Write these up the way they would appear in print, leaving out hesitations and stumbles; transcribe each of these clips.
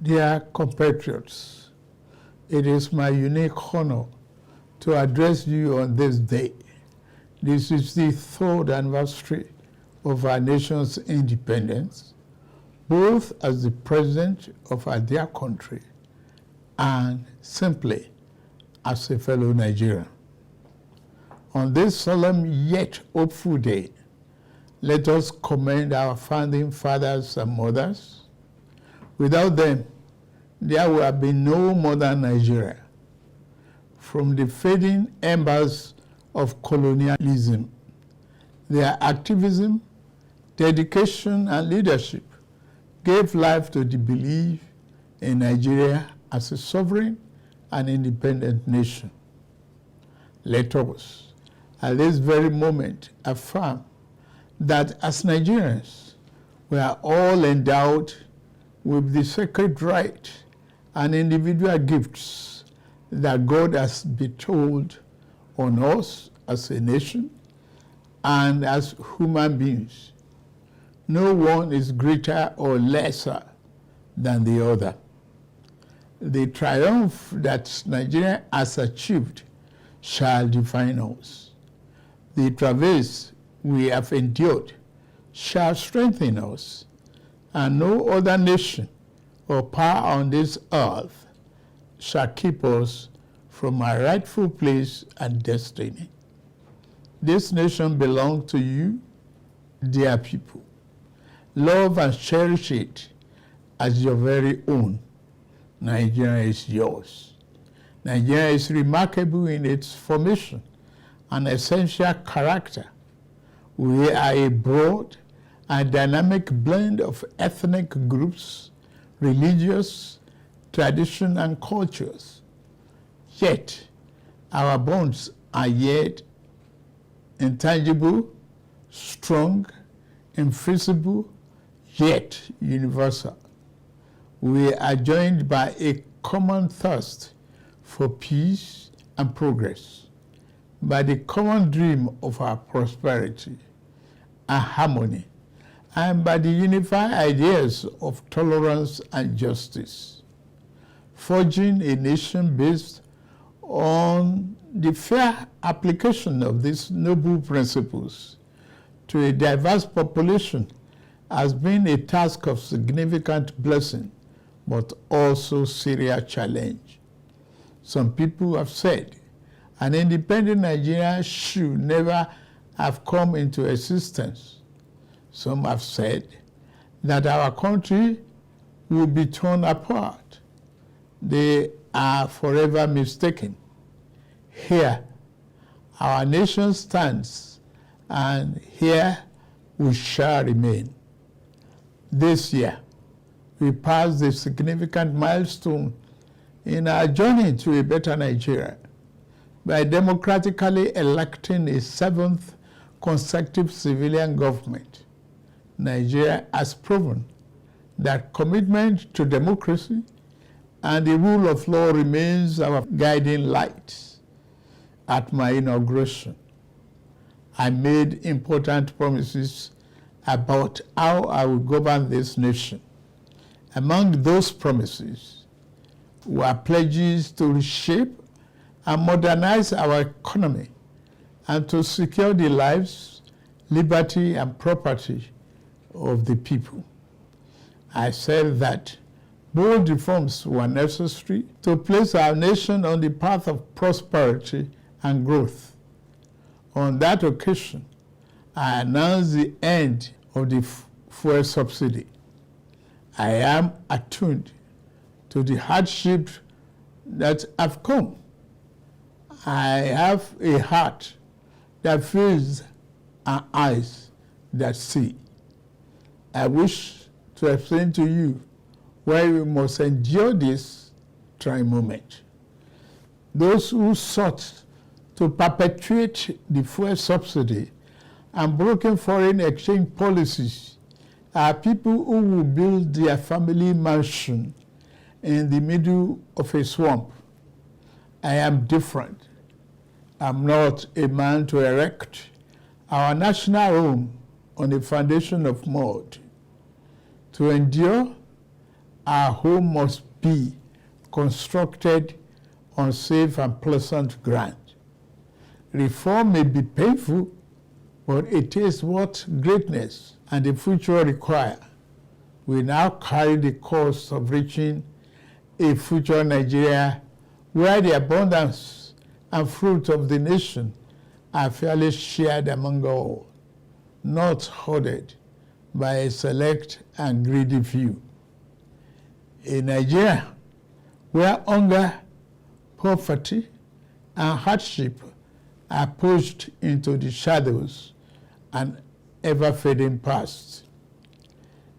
Dear compatriots, it is my unique honor to address you on this day. This is the third anniversary of our nation's independence, both as the president of our dear country and simply as a fellow Nigerian. On this solemn yet hopeful day, let us commend our founding fathers and mothers. Without them, there would have been no modern Nigeria. From the fading embers of colonialism, their activism, dedication, and leadership gave life to the belief in Nigeria as a sovereign and independent nation. Let us, at this very moment, affirm that as Nigerians, we are all endowed with the sacred right and individual gifts that God has bestowed on us as a nation and as human beings. No one is greater or lesser than the other. The triumph that Nigeria has achieved shall define us. The travails we have endured shall strengthen us, and no other nation or power on this earth shall keep us from our rightful place and destiny. This nation belongs to you, dear people. Love and cherish it as your very own. Nigeria is yours. Nigeria is remarkable in its formation and essential character. We are a broad and dynamic blend of ethnic groups, religious, tradition, and cultures. Yet, our bonds are yet intangible, strong, invisible, yet universal. We are joined by a common thirst for peace and progress, by the common dream of our prosperity and harmony, and by the unified ideas of tolerance and justice, forging a nation based on the fair application of these noble principles to a diverse population has been a task of significant blessing, but also serious challenge. Some people have said an independent Nigeria should never have come into existence. Some have said that our country will be torn apart. They are forever mistaken. Here, our nation stands, and here we shall remain. This year, we passed a significant milestone in our journey to a better Nigeria by democratically electing a seventh consecutive civilian government. Nigeria has proven that commitment to democracy and the rule of law remains our guiding light. At my inauguration, I made important promises about how I will govern this nation. Among those promises were pledges to reshape and modernize our economy and to secure the lives, liberty, and property of the people. I said that bold reforms were necessary to place our nation on the path of prosperity and growth. On that occasion, I announced the end of the fuel subsidy. I am attuned to the hardship that have come. I have a heart that feels and eyes that see. I wish to explain to you why we must endure this trying moment. Those who sought to perpetuate the fuel subsidy and broken foreign exchange policies are people who will build their family mansion in the middle of a swamp. I am different. I'm not a man to erect our national home on a foundation of mud. To endure, our home must be constructed on safe and pleasant ground. Reform may be painful, but it is what greatness and the future require. We now carry the cost of reaching a future Nigeria where the abundance and fruit of the nation are fairly shared among all, not hoarded by a select and greedy few. A Nigeria where hunger, poverty, and hardship are pushed into the shadows and ever-fading past.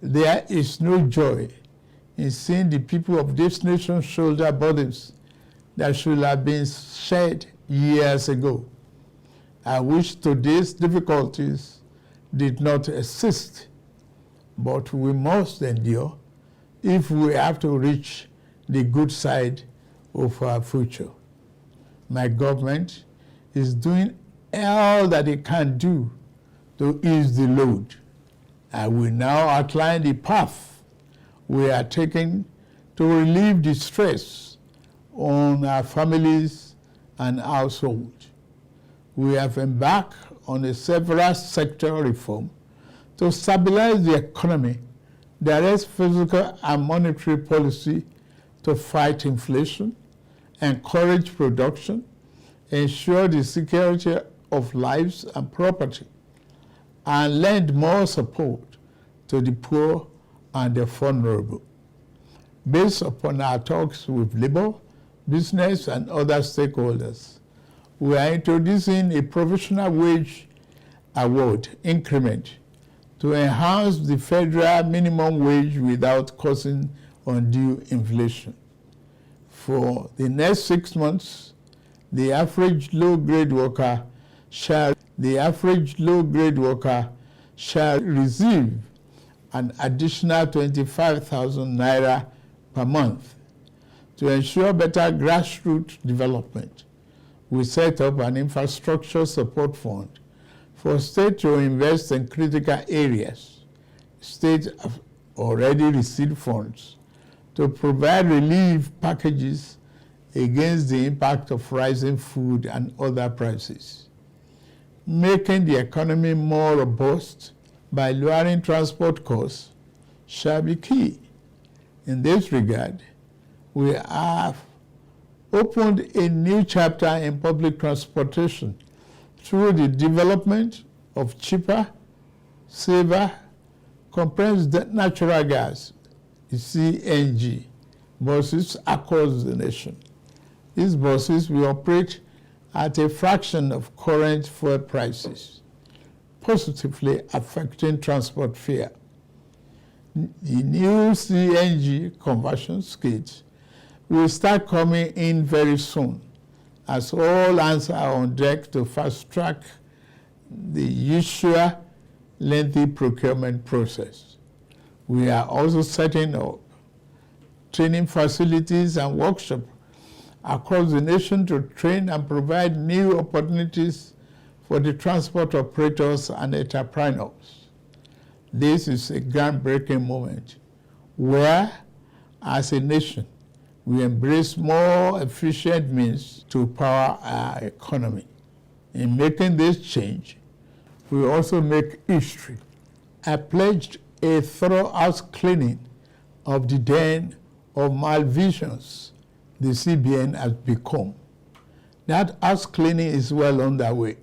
There is no joy in seeing the people of this nation shoulder burdens that should have been shared years ago. I wish today's difficulties did not exist, but we must endure if we have to reach the good side of our future. My government is doing all that it can do to ease the load. I will now outline the path we are taking to relieve the stress on our families and households. We have embarked on a several sector reform to stabilize the economy, direct fiscal and monetary policy to fight inflation, encourage production, ensure the security of lives and property, and lend more support to the poor and the vulnerable. Based upon our talks with labor, business, and other stakeholders, we are introducing a provisional wage award increment to enhance the federal minimum wage without causing undue inflation. For the next 6 months, the average low-grade worker shall receive an additional 25,000 naira per month. To ensure better grassroots development, we set up an infrastructure support fund for states to invest in critical areas. States have already received funds to provide relief packages against the impact of rising food and other prices. Making the economy more robust by lowering transport costs shall be key. In this regard, we have opened a new chapter in public transportation through the development of cheaper, safer, compressed natural gas, CNG, buses across the nation. These buses will operate at a fraction of current fuel prices, positively affecting transport fare. The new CNG conversion kits will start coming in very soon, as all hands are on deck to fast-track the usual lengthy procurement process. We are also setting up training facilities and workshops across the nation to train and provide new opportunities for the transport operators and entrepreneurs. This is a groundbreaking moment where, as a nation, we embrace more efficient means to power our economy. In making this change, we also make history. I pledged a thorough house cleaning of the den of malvisions the CBN has become. That house cleaning is well underway.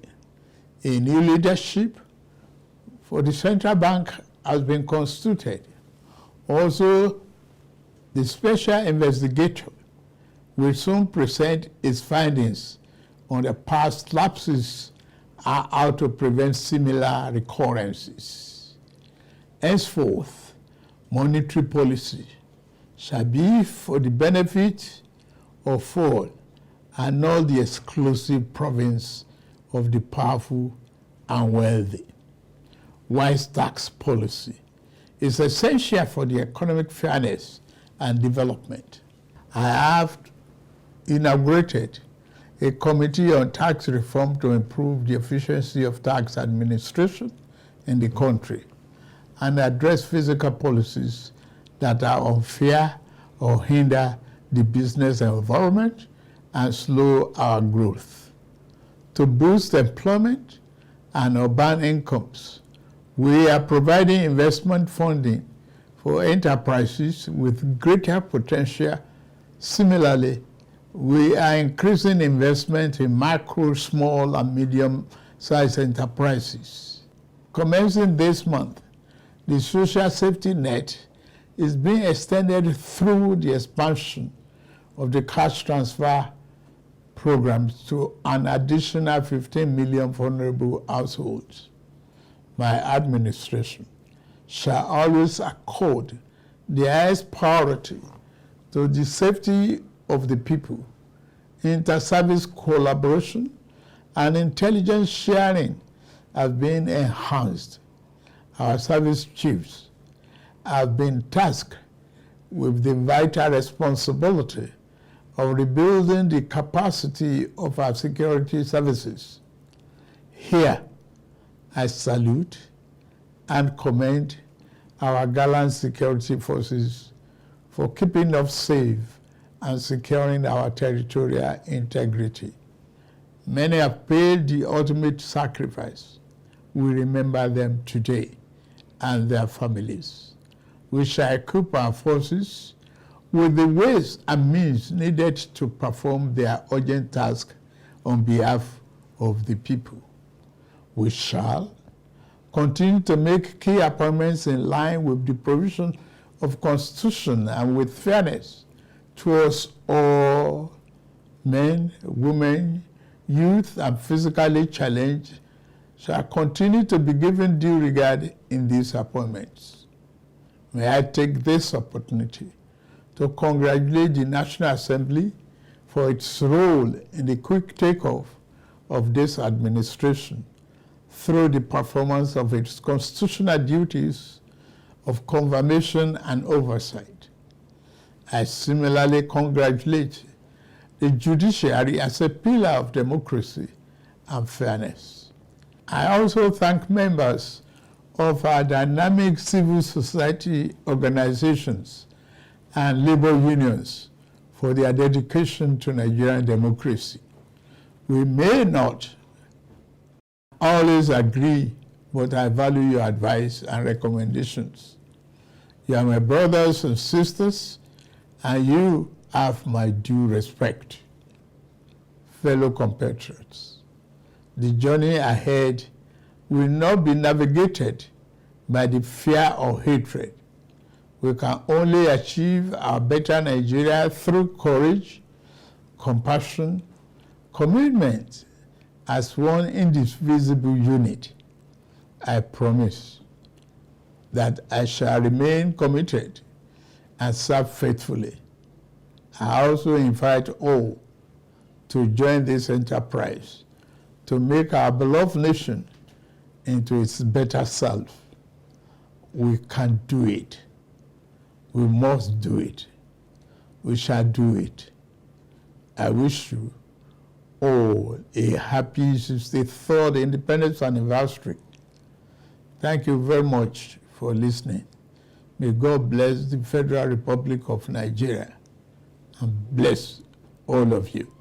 A new leadership for the central bank has been constituted. Also, the special investigator will soon present its findings on the past lapses and how to prevent similar recurrences. Henceforth, monetary policy shall be for the benefit of all and not the exclusive province of the powerful and wealthy. Wise tax policy is essential for the economic fairness and development. I have inaugurated a committee on tax reform to improve the efficiency of tax administration in the country and address fiscal policies that are unfair or hinder the business environment and slow our growth. To boost employment and urban incomes, we are providing investment funding for enterprises with greater potential. Similarly, we are increasing investment in micro, small, and medium-sized enterprises. Commencing this month, the social safety net is being extended through the expansion of the cash transfer programs to an additional 15 million vulnerable households. My administration shall always accord the highest priority to the safety of the people. Inter-service collaboration and intelligence sharing have been enhanced. Our service chiefs have been tasked with the vital responsibility of rebuilding the capacity of our security services. Here, I salute and commend our gallant security forces for keeping us safe and securing our territorial integrity. Many have paid the ultimate sacrifice. We remember them today and their families. We shall equip our forces with the ways and means needed to perform their urgent task on behalf of the people. We shall continue to make key appointments in line with the provisions of Constitution and with fairness towards all men, women, youth, and physically challenged shall continue to be given due regard in these appointments. May I take this opportunity to congratulate the National Assembly for its role in the quick takeoff of this administration through the performance of its constitutional duties of confirmation and oversight. I similarly congratulate the judiciary as a pillar of democracy and fairness. I also thank members of our dynamic civil society organizations and labor unions for their dedication to Nigerian democracy. We may not always agree, but I value your advice and recommendations. You are my brothers and sisters, and you have my due respect. Fellow compatriots, the journey ahead will not be navigated by the fear or hatred. We can only achieve our better Nigeria through courage, compassion, commitment as one indivisible unit. I promise that I shall remain committed and serve faithfully. I also invite all to join this enterprise to make our beloved nation into its better self. We can do it. We must do it. We shall do it. I wish you all a happy 63rd Independence Anniversary. Thank you very much for listening. May God bless the Federal Republic of Nigeria and bless all of you.